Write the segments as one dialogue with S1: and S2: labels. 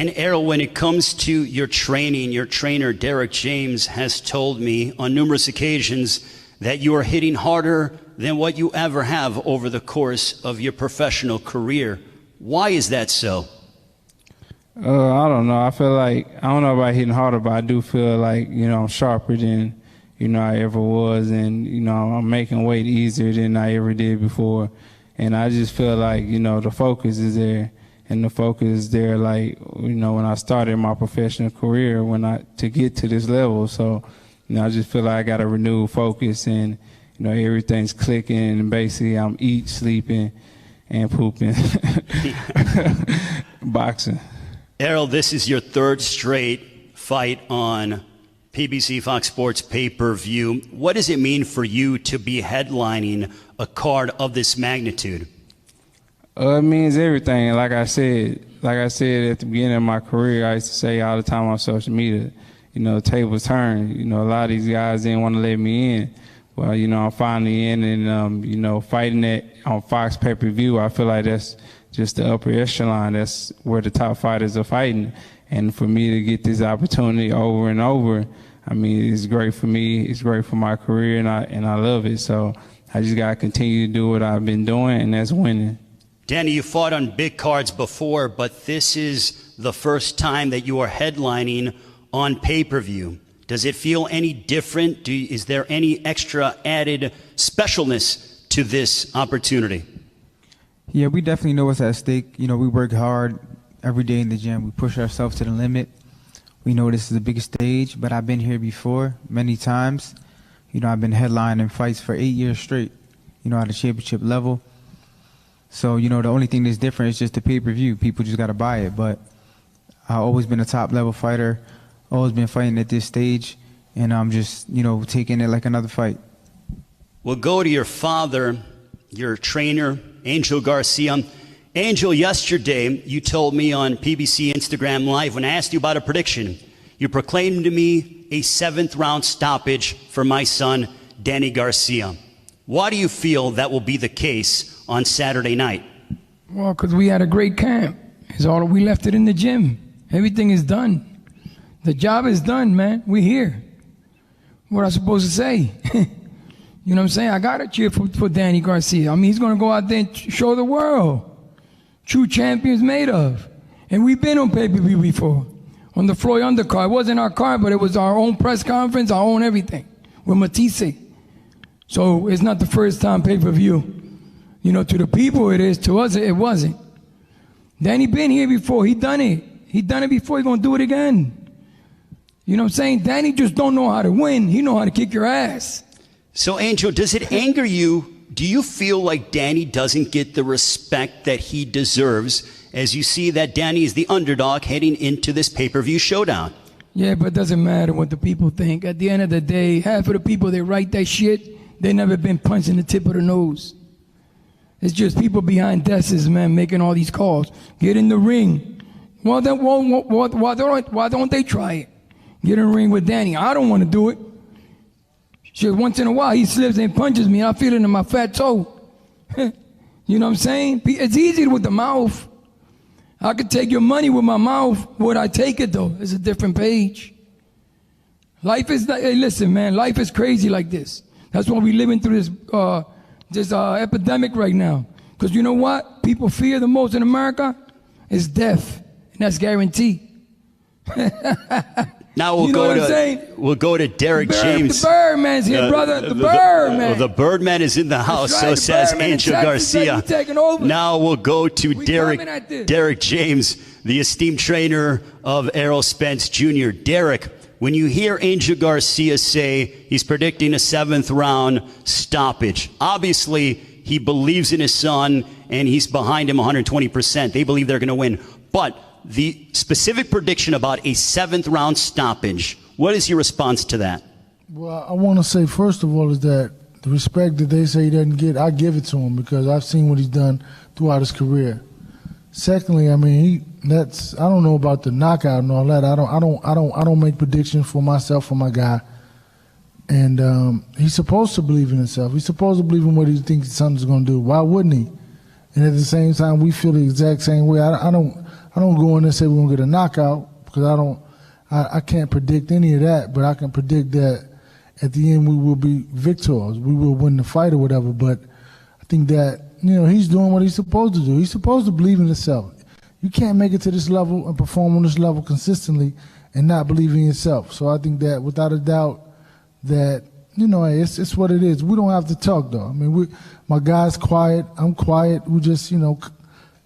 S1: And Errol, when it comes to your training, your trainer, Derek James, has told me on numerous occasions that you are hitting harder than what you ever have over the course of your professional career. Why is that so?
S2: I don't know. I feel like, I don't know about hitting harder, but I do feel like, I'm sharper than, I ever was. And, I'm making weight easier than I ever did before. And I just feel like, the focus is there. And the focus is there, like, when I started my professional career, to get to this level. So, I just feel like I got a renewed focus and, everything's clicking. And basically, I'm eating, sleeping, and pooping, boxing.
S1: Errol, this is your third straight fight on PBC Fox Sports pay-per-view. What does it mean for you to be headlining a card of this magnitude?
S2: It means everything. Like I said at the beginning of my career, I used to say all the time on social media, tables turn. A lot of these guys didn't want to let me in. Well, I'm finally in, and fighting it on Fox pay-per-view, I feel like that's just the upper echelon. That's where the top fighters are fighting. And for me to get this opportunity over and over, I mean, it's great for me. It's great for my career, and I love it. So I just got to continue to do what I've been doing, and that's winning.
S1: Danny, you fought on big cards before, but this is the first time that you are headlining on pay-per-view. Does it feel any different? Is there any extra added specialness to this opportunity?
S3: Yeah, we definitely know what's at stake. We work hard every day in the gym. We push ourselves to the limit. We know this is the biggest stage, but I've been here before many times. I've been headlining fights for 8 years straight, at a championship level. So, the only thing that's different is just the pay-per-view. People just got to buy it. But I've always been a top-level fighter, always been fighting at this stage, and I'm just, taking it like another fight.
S1: We'll go to your father, your trainer, Angel Garcia. Angel, yesterday you told me on PBC Instagram Live, when I asked you about a prediction, you proclaimed to me a 7th-round stoppage for my son, Danny Garcia. Why do you feel that will be the case on Saturday night?
S4: Well, because we had a great camp. It's all we left it in the gym. Everything is done. The job is done, man. We're here. What am I supposed to say? You know what I'm saying? I got to cheer for Danny Garcia. I mean, he's going to go out there and show the world. True champions made of. And we've been on pay-per-view before. On the Floyd undercard. It wasn't our card, but it was our own press conference, our own everything. With Matisse. So it's not the first time pay-per-view. To the people it is. To us, it wasn't. Danny been here before. He done it. He done it before. He's going to do it again. You know what I'm saying? Danny just don't know how to win. He know how to kick your ass.
S1: So, Angel, does it anger you? Do you feel like Danny doesn't get the respect that he deserves as you see that Danny is the underdog heading into this pay-per-view showdown?
S4: Yeah, but it doesn't matter what the people think. At the end of the day, half of the people that write that shit, they never been punched in the tip of the nose. It's just people behind desks, man, making all these calls. Get in the ring. Well, then, why don't they try it? Get in the ring with Danny. I don't want to do it. Shit, once in a while, he slips and punches me, and I feel it in my fat toe. You know what I'm saying? It's easy with the mouth. I could take your money with my mouth. Would I take it, though? It's a different page. Life is, hey, listen, man, life is crazy like this. That's why we're living through this epidemic right now. Because you know what? People fear the most in America is death, and that's guaranteed.
S1: Now we'll go to Derek James.
S4: The Birdman's here, brother. The Birdman.
S1: The Birdman is in the house, right, so says Angel Garcia. Now we'll go to Derek James, the esteemed trainer of Errol Spence Jr. Derek, when you hear Angel Garcia say he's predicting a 7th-round stoppage, obviously he believes in his son and he's behind him 120%. They believe they're going to win. But the specific prediction about a 7th-round stoppage, what is your response to that?
S5: Well, I want to say, first of all, is that the respect that they say he doesn't get, I give it to him because I've seen what he's done throughout his career. Secondly, I mean, I don't know about the knockout and all that. I don't make predictions for myself or my guy. And he's supposed to believe in himself. He's supposed to believe in what he thinks his son is going to do. Why wouldn't he? And at the same time, we feel the exact same way. I I don't go in and say we're gonna get a knockout, because I can't predict any of that, but I can predict that at the end we will be victors. We will win the fight or whatever. But I think that, he's doing what he's supposed to do. He's supposed to believe in himself. You can't make it to this level and perform on this level consistently and not believe in yourself. So I think that without a doubt that, it's what it is. We don't have to talk, though. I mean, my guy's quiet. I'm quiet. We just, you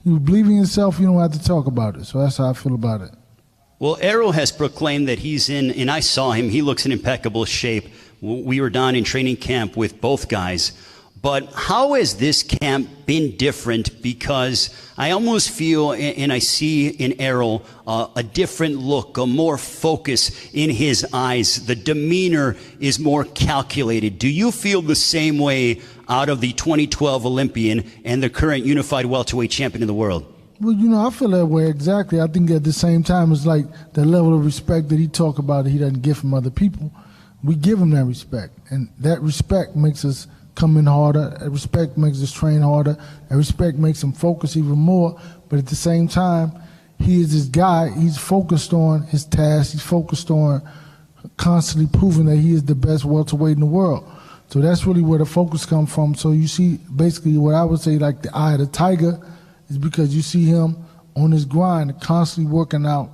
S5: believe in yourself, you don't have to talk about it. So that's how I feel about it.
S1: Well, Errol has proclaimed that he's in, and I saw him, he looks in impeccable shape. We were down in training camp with both guys. But how has this camp been different? Because I almost feel, and I see in Errol, a different look, a more focus in his eyes. The demeanor is more calculated. Do you feel the same way out of the 2012 Olympian and the current unified welterweight champion of the world?
S5: Well, I feel that way exactly. I think at the same time, it's like the level of respect that he talk about that he doesn't get from other people. We give him that respect, and that respect makes us come in harder. That respect makes us train harder. That respect makes him focus even more. But at the same time, he is this guy. He's focused on his task. He's focused on constantly proving that he is the best welterweight in the world. So that's really where the focus comes from. So you see, basically, what I would say, like the eye of the tiger, is because you see him on his grind, constantly working out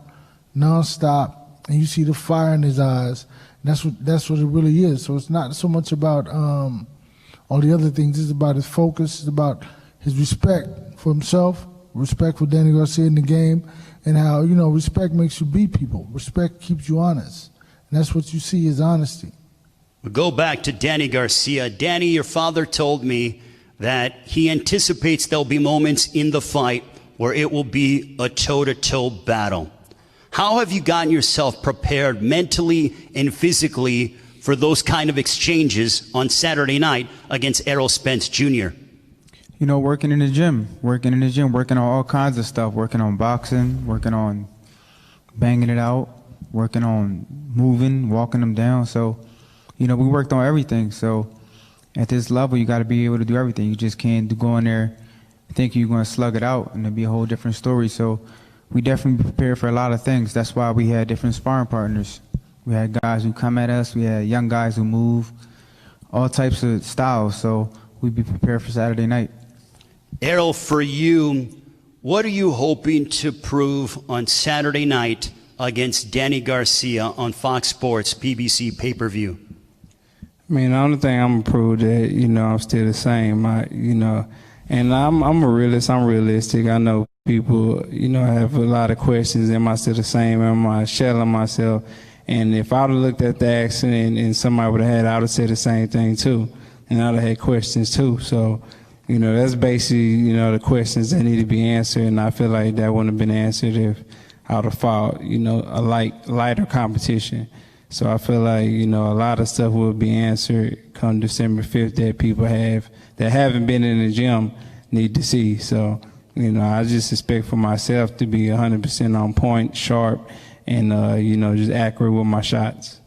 S5: nonstop, and you see the fire in his eyes. And that's what it really is. So it's not so much about all the other things. It's about his focus. It's about his respect for himself, respect for Danny Garcia in the game, and how, respect makes you beat people. Respect keeps you honest. And that's what you see is honesty.
S1: We'll go back to Danny Garcia. Danny, your father told me that he anticipates there'll be moments in the fight where it will be a toe-to-toe battle. How have you gotten yourself prepared mentally and physically for those kind of exchanges on Saturday night against Errol Spence Jr.?
S3: Working in the gym, working on all kinds of stuff, working on boxing, working on banging it out, working on moving, walking them down. So, we worked on everything. So at this level, you got to be able to do everything. You just can't go in there thinking you're going to slug it out and it'll be a whole different story. So we definitely prepared for a lot of things. That's why we had different sparring partners. We had guys who come at us. We had young guys who move, all types of styles. So we'd be prepared for Saturday night.
S1: Errol, for you, what are you hoping to prove on Saturday night against Danny Garcia on Fox Sports PBC pay-per-view?
S2: I mean, the only thing I'm gonna prove that, I'm still the same. And I'm a realist. I'm realistic. I know people, have a lot of questions. Am I still the same? Am I shelling myself? And if I would have looked at the accident and somebody would have had, I would have said the same thing too. And I would have had questions too. So, that's basically, the questions that need to be answered. And I feel like that wouldn't have been answered if I would have fought, a lighter competition. So I feel like, a lot of stuff will be answered come December 5th that people that haven't been in the gym need to see. So, I just expect for myself to be 100% on point, sharp, and, just accurate with my shots.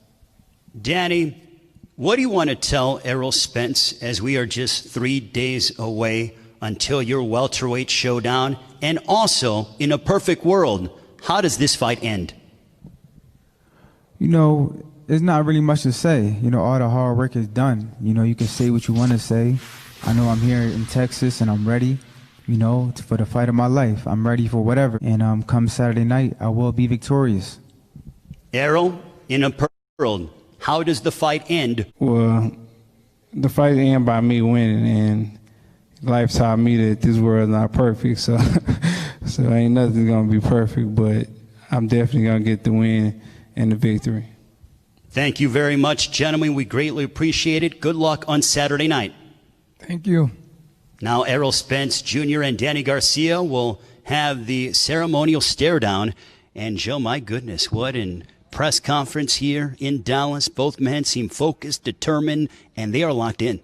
S1: Danny, what do you want to tell Errol Spence as we are just 3 days away until your welterweight showdown? And also, in a perfect world, how does this fight end?
S3: There's not really much to say. All the hard work is done. You can say what you want to say. I know I'm here in Texas and I'm ready, for the fight of my life. I'm ready for whatever. And come Saturday night, I will be victorious.
S1: Errol, in a perfect world, how does the fight end?
S2: Well, the fight ends by me winning, and life taught me that this world is not perfect. So ain't nothing going to be perfect, but I'm definitely going to get the win and the victory.
S1: Thank you very much, gentlemen. We greatly appreciate it. Good luck on Saturday night.
S4: Thank you.
S1: Now, Errol Spence Jr. and Danny Garcia will have the ceremonial stare down. And Joe, my goodness, what an press conference here in Dallas. Both men seem focused, determined, and they are locked in.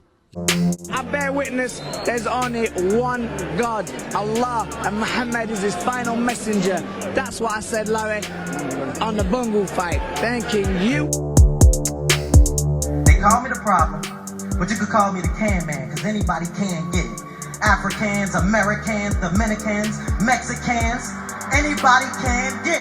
S6: I bear witness there's only one God, Allah, and Muhammad is his final messenger. That's what I said, Larry, on the Bungle fight. Thanking you.
S7: They call me the problem, but you could call me the can man, because anybody can get it. Africans, Americans, Dominicans, Mexicans, anybody can get.